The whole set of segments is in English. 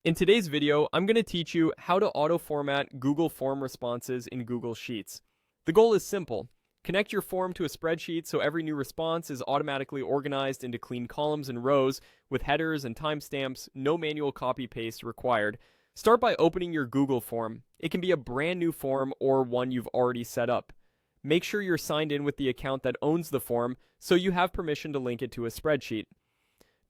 In today's video, I'm going to teach you how to auto-format Google form responses in Google Sheets. The goal is simple. Connect your form to a spreadsheet so every new response is automatically organized into clean columns and rows with headers and timestamps, no manual copy-paste required. Start by opening your Google form. It can be a brand new form or one you've already set up. Make sure you're signed in with the account that owns the form so you have permission to link it to a spreadsheet.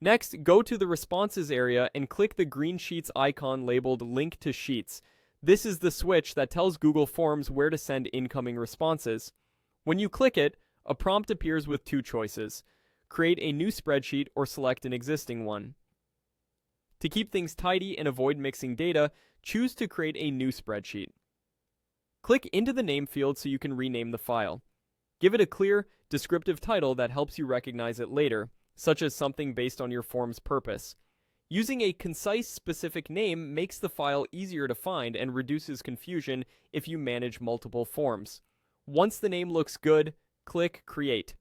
Next, go to the Responses area and click the green Sheets icon labeled Link to Sheets. This is the switch that tells Google Forms where to send incoming responses. When you click it, a prompt appears with two choices: create a new spreadsheet or select an existing one. To keep things tidy and avoid mixing data, choose to create a new spreadsheet. Click into the name field so you can rename the file. Give it a clear, descriptive title that helps you recognize it later, such as something based on your form's purpose. Using a concise, specific name makes the file easier to find and reduces confusion if you manage multiple forms. Once the name looks good, click Create.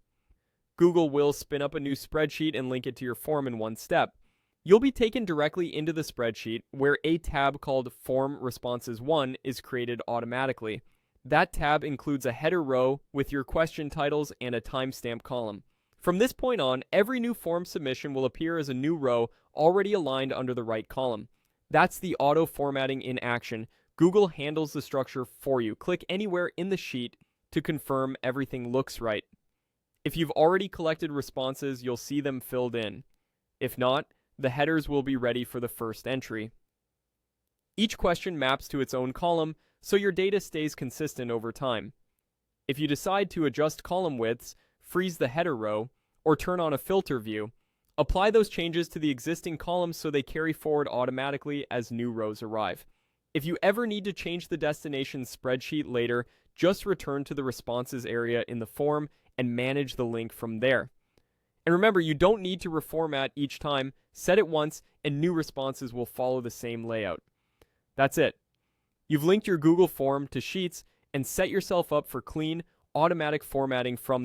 Google will spin up a new spreadsheet and link it to your form in one step. You'll be taken directly into the spreadsheet where a tab called Form Responses 1 is created automatically. That tab includes a header row with your question titles and a timestamp column. From this point on, every new form submission will appear as a new row already aligned under the right column. That's the auto-formatting in action. Google handles the structure for you. Click anywhere in the sheet to confirm everything looks right. If you've already collected responses, you'll see them filled in. If not, the headers will be ready for the first entry. Each question maps to its own column, so your data stays consistent over time. If you decide to adjust column widths, freeze the header row, or turn on a filter view, apply those changes to the existing columns so they carry forward automatically as new rows arrive. If you ever need to change the destination spreadsheet later, just return to the Responses area in the form and manage the link from there. And remember, you don't need to reformat each time. Set it once and new responses will follow the same layout. That's it. You've linked your Google form to Sheets and set yourself up for clean, automatic formatting from